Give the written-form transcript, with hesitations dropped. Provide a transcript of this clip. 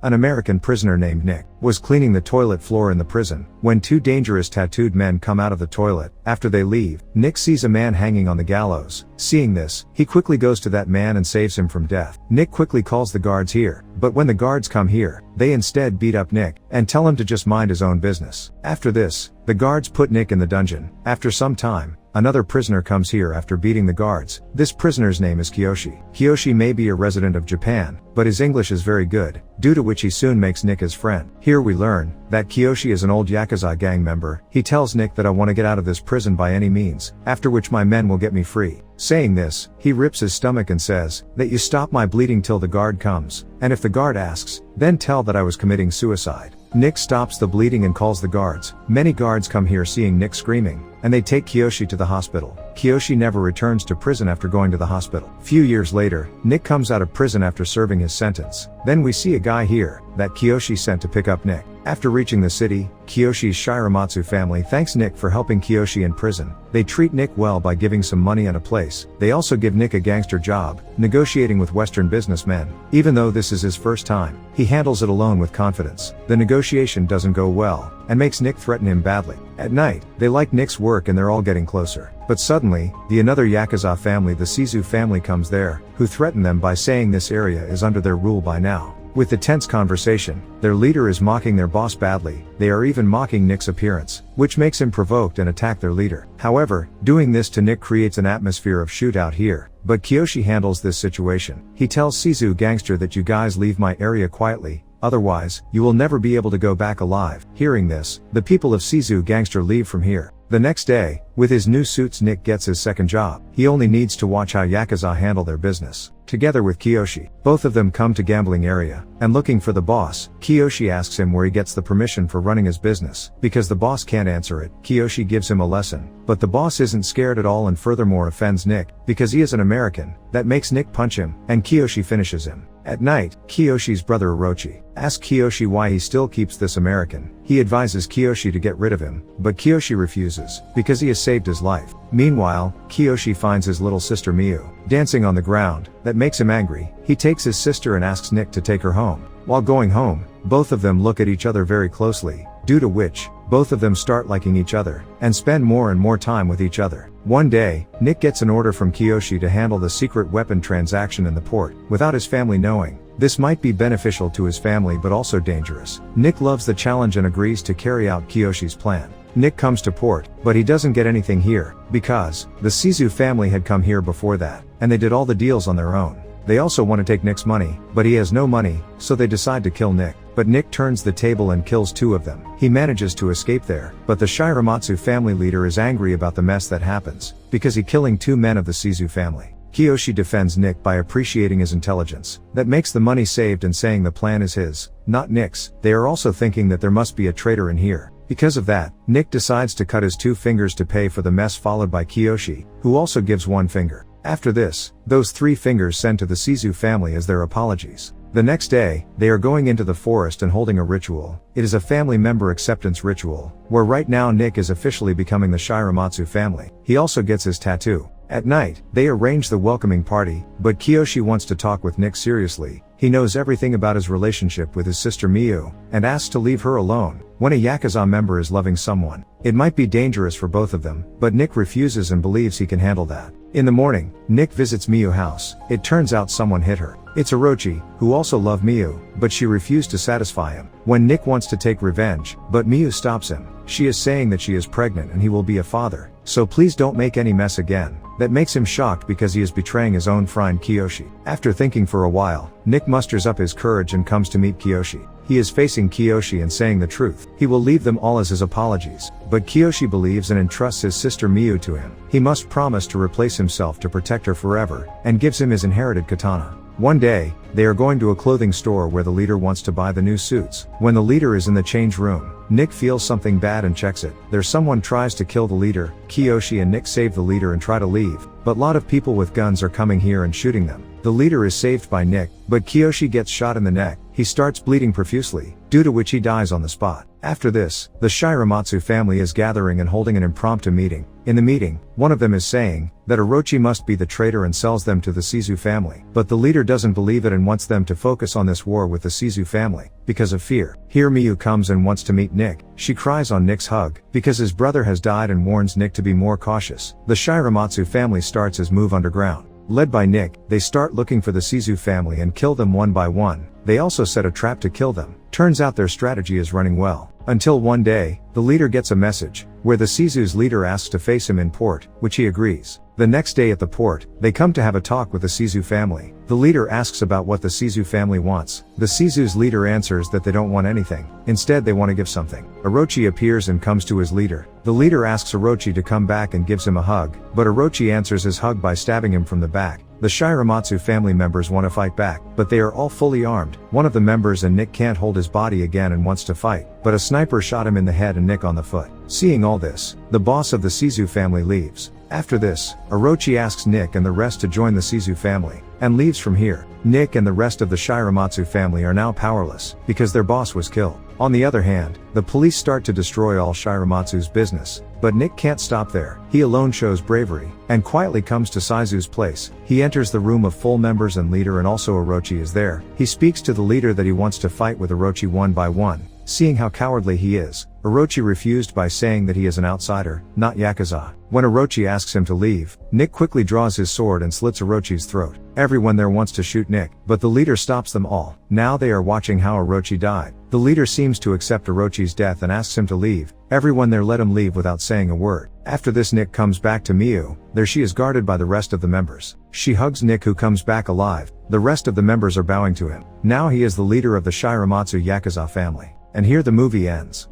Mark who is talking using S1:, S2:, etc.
S1: An American prisoner named Nick was cleaning the toilet floor in the prison when two dangerous tattooed men come out of the toilet. After they leave, Nick sees a man hanging on the gallows. Seeing this, he quickly goes to that man and saves him from death. Nick quickly calls the guards here, but when the guards come here, they instead beat up Nick and tell him to just mind his own business. After this, the guards put Nick in the dungeon. After some time, another prisoner comes here after beating the guards. This prisoner's name is Kiyoshi. Kiyoshi may be a resident of Japan, but his English is very good, due to which he soon makes Nick his friend. Here we learn that Kiyoshi is an old Yakuza gang member. He tells Nick that I want to get out of this prison by any means, after which my men will get me free. Saying this, he rips his stomach and says that you stop my bleeding till the guard comes, and if the guard asks, then tell that I was committing suicide. Nick stops the bleeding and calls the guards. Many guards come here seeing Nick screaming, and they take Kiyoshi to the hospital. Kiyoshi never returns to prison after going to the hospital. Few years later, Nick comes out of prison after serving his sentence. Then we see a guy here that Kiyoshi sent to pick up Nick. After reaching the city, Kiyoshi's Shiramatsu family thanks Nick for helping Kiyoshi in prison. They treat Nick well by giving some money and a place. They also give Nick a gangster job, negotiating with Western businessmen. Even though this is his first time, he handles it alone with confidence. The negotiation doesn't go well, and makes Nick threaten him badly. At night, they like Nick's work and they're all getting closer. But suddenly, another Yakuza family, the Shizu family, comes there, who threaten them by saying this area is under their rule by now. With the tense conversation, their leader is mocking their boss badly. They are even mocking Nick's appearance, which makes him provoked and attack their leader. However, doing this to Nick creates an atmosphere of shootout here, but Kiyoshi handles this situation. He tells Shizu gangster that you guys leave my area quietly, otherwise, you will never be able to go back alive. Hearing this, the people of Shizu gangster leave from here. The next day, with his new suits, Nick gets his second job. He only needs to watch how Yakuza handle their business. Together with Kiyoshi, both of them come to gambling area, and looking for the boss. Kiyoshi asks him where he gets the permission for running his business. Because the boss can't answer it, Kiyoshi gives him a lesson. But the boss isn't scared at all and furthermore offends Nick, because he is an American. That makes Nick punch him, and Kiyoshi finishes him. At night, Kiyoshi's brother Orochi asks Kiyoshi why he still keeps this American. He advises Kiyoshi to get rid of him, but Kiyoshi refuses, because he has saved his life. Meanwhile, Kiyoshi finds his little sister Miyu dancing on the ground. That makes him angry. He takes his sister and asks Nick to take her home. While going home, both of them look at each other very closely, due to which, both of them start liking each other, and spend more and more time with each other. One day, Nick gets an order from Kiyoshi to handle the secret weapon transaction in the port, without his family knowing. This might be beneficial to his family but also dangerous. Nick loves the challenge and agrees to carry out Kiyoshi's plan. Nick comes to port, but he doesn't get anything here, because the Shizu family had come here before that, and they did all the deals on their own. They also want to take Nick's money, but he has no money, so they decide to kill Nick. But Nick turns the table and kills two of them. He manages to escape there, but the Shiramatsu family leader is angry about the mess that happens, because he killing two men of the Shizu family. Kiyoshi defends Nick by appreciating his intelligence. That makes the money saved and saying the plan is his, not Nick's. They are also thinking that there must be a traitor in here. Because of that, Nick decides to cut his 2 fingers to pay for the mess, followed by Kiyoshi, who also gives 1 finger. After this, those 3 fingers sent to the Shizu family as their apologies. The next day, they are going into the forest and holding a ritual. It is a family member acceptance ritual, where right now Nick is officially becoming the Shiramatsu family. He also gets his tattoo. At night, they arrange the welcoming party, but Kiyoshi wants to talk with Nick seriously. He knows everything about his relationship with his sister Miyu, and asks to leave her alone. When a Yakuza member is loving someone, it might be dangerous for both of them, but Nick refuses and believes he can handle that. In the morning, Nick visits Miyu's house. It turns out someone hit her. It's Orochi, who also loved Miyu, but she refused to satisfy him. When Nick wants to take revenge, but Miyu stops him. She is saying that she is pregnant and he will be a father, so please don't make any mess again. That makes him shocked because he is betraying his own friend Kiyoshi. After thinking for a while, Nick musters up his courage and comes to meet Kiyoshi. He is facing Kiyoshi and saying the truth. He will leave them all as his apologies, but Kiyoshi believes and entrusts his sister Miyu to him. He must promise to replace himself to protect her forever, and gives him his inherited katana. One day, they are going to a clothing store where the leader wants to buy the new suits. When the leader is in the change room, Nick feels something bad and checks it. There's someone tries to kill the leader. Kiyoshi and Nick save the leader and try to leave, but lot of people with guns are coming here and shooting them. The leader is saved by Nick, but Kiyoshi gets shot in the neck. he starts bleeding profusely, due to which he dies on the spot. After this, the Shiramatsu family is gathering and holding an impromptu meeting. In the meeting, one of them is saying that Orochi must be the traitor and sells them to the Shizu family. But the leader doesn't believe it and wants them to focus on this war with the Shizu family, because of fear. Here Miyu comes and wants to meet Nick. She cries on Nick's hug, because his brother has died and warns Nick to be more cautious. The Shiramatsu family starts his move underground. Led by Nick, they start looking for the Shizu family and kill them one by one. They also set a trap to kill them. Turns out their strategy is running well. Until one day, the leader gets a message, where the Shizu's leader asks to face him in port, which he agrees. The next day at the port, they come to have a talk with the Shizu family. The leader asks about what the Shizu family wants. The Shizu's leader answers that they don't want anything. Instead they want to give something. Orochi appears and comes to his leader. The leader asks Orochi to come back and gives him a hug, but Orochi answers his hug by stabbing him from the back. The Shiramatsu family members want to fight back, but they are all fully armed. One of the members and Nick can't hold his body again and wants to fight, but a sniper shot him in the head and Nick on the foot. Seeing all this, the boss of the Shizu family leaves. After this, Orochi asks Nick and the rest to join the Shizu family, and leaves from here. Nick and the rest of the Shiramatsu family are now powerless, because their boss was killed. On the other hand, the police start to destroy all Shiramatsu's business, but Nick can't stop there. He alone shows bravery, and quietly comes to Shizu's place. He enters the room of full members and leader and also Orochi is there. He speaks to the leader that he wants to fight with Orochi one by one. Seeing how cowardly he is, Orochi refused by saying that he is an outsider, not Yakuza. When Orochi asks him to leave, Nick quickly draws his sword and slits Orochi's throat. Everyone there wants to shoot Nick, but the leader stops them all. Now they are watching how Orochi died. The leader seems to accept Orochi's death and asks him to leave. Everyone there let him leave without saying a word. After this Nick comes back to Miyu. There she is guarded by the rest of the members. She hugs Nick who comes back alive. The rest of the members are bowing to him. Now he is the leader of the Shiramatsu Yakuza family. And here the movie ends.